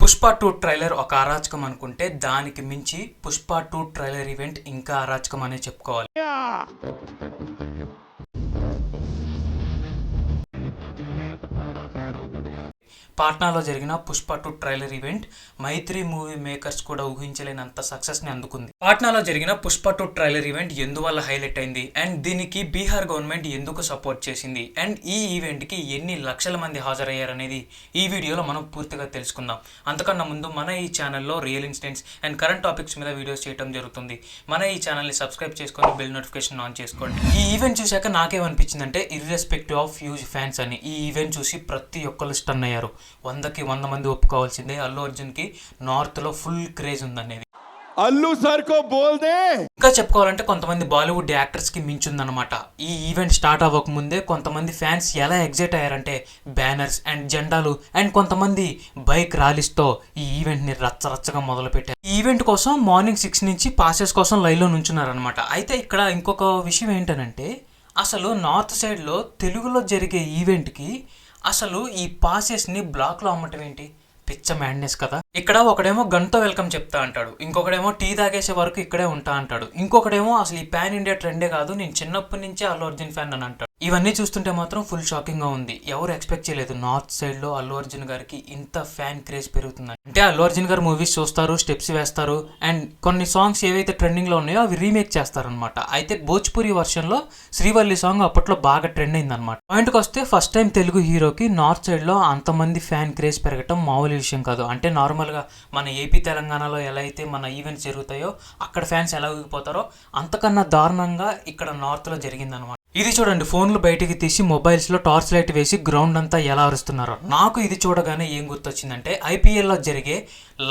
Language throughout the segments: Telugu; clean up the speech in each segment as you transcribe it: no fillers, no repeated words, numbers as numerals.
పుష్ప 2 ట్రైలర్ ఒక అరాచకం అనుకుంటే దానికి మించి పుష్ప 2 ట్రైలర్ ఈవెంట్ ఇంకా అరాచకం అనే చెప్పుకోవాలి. పాట్నాలో జరిగిన పుష్ప 2 ట్రైలర్ ఈవెంట్ మైత్రి మూవీ మేకర్స్ కూడా ఊహించలేనంత సక్సెస్ ని అందుకుంది. పాట్నాలో జరిగిన పుష్ప 2 ట్రైలర్ ఈవెంట్ ఎందువల్ల హైలైట్ అయింది అండ్ దీనికి బీహార్ గవర్నమెంట్ ఎందుకు సపోర్ట్ చేసింది అండ్ ఈ ఈవెంట్ కి ఎన్ని లక్షల మంది హాజరయ్యారనేది ఈ వీడియోలో మనం పూర్తిగా తెలుసుకుందాం. అంతకన్నా ముందు మన ఈ ఛానల్లో real incidents and current topics మీద వీడియోస్ చేయడం జరుగుతుంది. మన ఈ ఛానల్ ని సబ్స్క్రైబ్ చేసుకొని బెల్ నోటిఫికేషన్ ఆన్ చేసుకోండి. ఈ ఈవెంట్ చూశాక నాకేమనిపించిందంటే ఇర్రెస్పెక్టివ్ ఆఫ్ హ్యూజ్ ఫ్యాన్స్ అని ఈ ఈవెంట్ చూసి ప్రతి ఒక్కరు స్టన్ అయ్యారు. 100కి 100 మంది ఒప్పుకోవాల్సిందే అల్లు అర్జున్ కి నార్త్ లో ఫుల్ క్రేజ్ ఉందనేది. అల్లు సార్ కో బోల్ దే. ఇంకా చెప్పుకోవాలంటే కొంతమంది బాలీవుడ్ యాక్టర్స్ కి మించుందనమాట. ఈ ఈవెంట్ స్టార్ట్ అవ్వక ముందే కొంతమంది ఫ్యాన్స్ ఎలా ఎగ్జైట్ అయ్యారంటే బ్యానర్స్ అండ్ జెండాలు అండ్ కొంతమంది బైక్ ర్యాలీస్ తో ఈ ఈవెంట్ ని రచ్చరచ్చగా మొదలు పెట్టారు. ఈ ఈవెంట్ కోసం మార్నింగ్ 6 నుంచి పాసెస్ కోసం లైన్ లో నుంచున్నారనమాట. అయితే ఇక్కడ ఇంకొక విషయం ఏంటనంటే అసలు నార్త్ సైడ్ లో తెలుగులో జరిగే ఈవెంట్ కి అసలు ఈ పాసెస్ ని బ్లాక్ లో అమ్మటం ఏంటి? పిచ్చ మ్యాడ్నెస్ కదా. ఇక్కడ ఒకడేమో గన్తో వెల్కమ్ చెప్తా అంటాడు, ఇంకొకడేమో టీ తాగేసే వరకు ఇక్కడే ఉంటా అంటాడు, ఇంకొకడేమో అసలు ఈ పాన్ ఇండియా ట్రెండే కాదు, నేను చిన్నప్పటి నుంచే అల్లు అర్జున్ ఫ్యాన్ అని అంటాడు. ఇవన్నీ చూస్తుంటే మాత్రం ఫుల్ షాకింగ్ గా ఉంది. ఎవరు ఎక్స్పెక్ట్ చేయలేదు నార్త్ సైడ్ లో అల్లు అర్జున్ గారికి ఇంత ఫ్యాన్ క్రేజ్ పెరుగుతుంది. అంటే అల్లు అర్జున్ గారు మూవీస్ చూస్తారు, స్టెప్స్ వేస్తారు అండ్ కొన్ని సాంగ్స్ ఏవైతే ట్రెండింగ్ లో ఉన్నాయో అవి రీమేక్ చేస్తారనమాట. అయితే భోజ్పురి వర్షన్ లో శ్రీవల్లి సాంగ్ అప్పట్లో బాగా ట్రెండ్ అయింది అనమాట. పాయింట్కి వస్తే ఫస్ట్ టైం తెలుగు హీరోకి నార్త్ సైడ్ లో అంతమంది ఫ్యాన్ క్రేజ్ పెరగటం మామూలు విషయం కాదు. అంటే నార్మల్ గా మన ఏపీ తెలంగాణలో ఎలా అయితే మన ఈవెంట్స్ జరుగుతాయో అక్కడ ఫ్యాన్స్ ఎలా ఊగిపోతారో అంతకన్నా దారుణంగా ఇక్కడ నార్త్ లో జరిగిందనమాట. ఇది చూడండి, ఫోన్లు బయటికి తీసి మొబైల్స్ లో టార్చ్ లైట్ వేసి గ్రౌండ్ అంతా ఎలా అరుస్తున్నారో. నాకు ఇది చూడగానే ఏం గుర్తొచ్చిందంటే ఐపీఎల్ లో జరిగే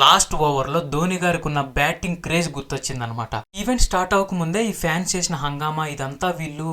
లాస్ట్ ఓవర్ లో ధోని గారికి ఉన్న బ్యాటింగ్ క్రేజ్ గుర్తొచ్చింది అనమాట. ఈవెంట్ స్టార్ట్ అవ్వక ముందే ఈ ఫ్యాన్స్ చేసిన హంగామా ఇదంతా వీళ్ళు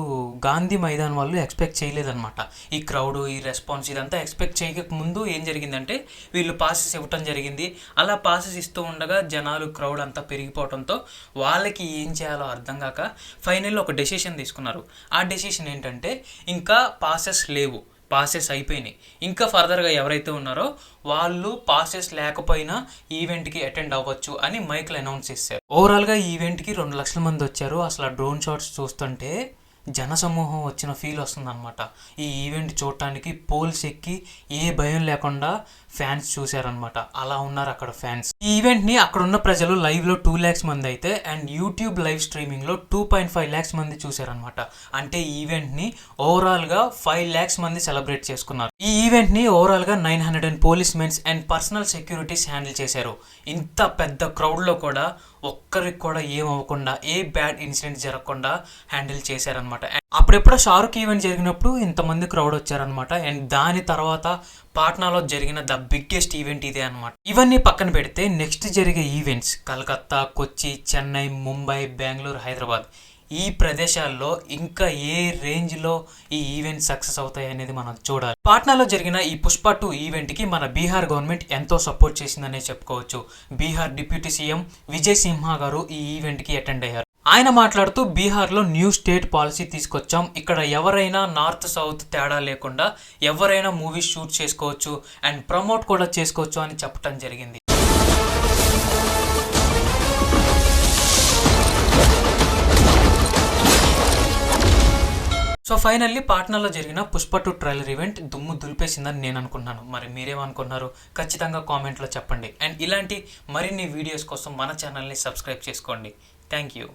గాంధీ మైదాన్ వాళ్ళు ఎక్స్పెక్ట్ చేయలేదన్నమాట. ఈ క్రౌడ్, ఈ రెస్పాన్స్ ఇదంతా ఎక్స్పెక్ట్ చేయక ముందు ఏం జరిగిందంటే వీళ్ళు పాసెస్ ఇవ్వటం జరిగింది. అలా పాసెస్ ఇస్తూ ఉండగా జనాలు క్రౌడ్ అంతా పెరిగిపోవడంతో వాళ్ళకి ఏం చేయాలో అర్థం కాక ఫైనల్లో ఒక డెసిషన్ తీసుకున్నారు. ఆ డెసిషన్ ఏంటంటే ఇంకా పాసెస్ లేవు, పాసెస్ అయిపోయినాయి, ఇంకా ఫర్దర్గా ఎవరైతే ఉన్నారో వాళ్ళు పాసెస్ లేకపోయినా ఈవెంట్కి అటెండ్ అవ్వచ్చు అని మైక్లో అనౌన్స్ చేశారు. ఓవరాల్గా ఈ ఈవెంట్కి 2 లక్షల మంది వచ్చారు. అసలు ఆ డ్రోన్ షాట్స్ చూస్తుంటే జనసమూహం వచ్చిన ఫీల్ వస్తుందన్నమాట. ఈ ఈవెంట్ చూడటానికి పోల్స్ ఎక్కి ఏ భయం లేకుండా ఫ్యాన్స్ చూశారనమాట. అలా ఉన్నారు అక్కడ ఫ్యాన్స్. ఈ ఈవెంట్ ని అక్కడ ఉన్న ప్రజలు లైవ్ లో 2 lakhs మంది అయితే అండ్ యూట్యూబ్ లైవ్ స్ట్రీమింగ్ లో 2.5 lakhs మంది చూశారనమాట. అంటే ఈ ఈవెంట్ ని ఓవరాల్ గా 5 lakhs మంది సెలబ్రేట్ చేసుకున్నారు. ఈ ఈవెంట్ ని ఓవరాల్ గా 900 police mens and personal securities handle చేశారు. ఇంత పెద్ద క్రౌడ్ లో కూడా ఒక్కరికి కూడా ఏం అవ్వకుండా, ఏ బ్యాడ్ ఇన్సిడెంట్ జరగకుండా హ్యాండిల్ చేశారనమాట. అప్పుడెప్పుడో షారుఖ్ ఈవెంట్ జరిగినప్పుడు ఇంతమంది క్రౌడ్ వచ్చారనమాట. అండ్ దాని తర్వాత పాట్నాలో జరిగిన ద బిగ్గెస్ట్ ఈవెంట్ ఇదే అనమాట. ఇవన్నీ పక్కన పెడితే నెక్స్ట్ జరిగే ఈవెంట్స్ కలకత్తా, కొచ్చి, చెన్నై, ముంబై, బెంగళూరు, హైదరాబాద్ ఈ ప్రదేశాల్లో ఇంకా ఏ రేంజ్ లో ఈ ఈవెంట్ సక్సెస్ అవుతాయి అనేది మనం చూడాలి. పాట్నాలో జరిగిన ఈ పుష్ప 2 ఈవెంట్ కి మన బీహార్ గవర్నమెంట్ ఎంతో సపోర్ట్ చేసిందనే చెప్పుకోవచ్చు. బీహార్ డిప్యూటీ సీఎం విజయ్ సింహా గారు ఈ ఈవెంట్ కి అటెండ్ అయ్యారు. ఆయన మాట్లాడుతూ బీహార్లో న్యూ స్టేట్ పాలసీ తీసుకొచ్చాం, ఇక్కడ ఎవరైనా నార్త్ సౌత్ తేడా లేకుండా ఎవరైనా మూవీస్ షూట్ చేసుకోవచ్చు అండ్ ప్రమోట్ కూడా చేసుకోవచ్చు అని చెప్పడం జరిగింది. సో ఫైనల్లీ పాట్నాలో జరిగిన పుష్ప 2 ట్రైలర్ ఈవెంట్ దుమ్ము దులిపేసిందని నేను అనుకున్నాను. మరి మీరేమనుకున్నారు ఖచ్చితంగా కామెంట్లో చెప్పండి. అండ్ ఇలాంటి మరిన్ని వీడియోస్ కోసం మన ఛానల్ని సబ్స్క్రైబ్ చేసుకోండి. Thank you.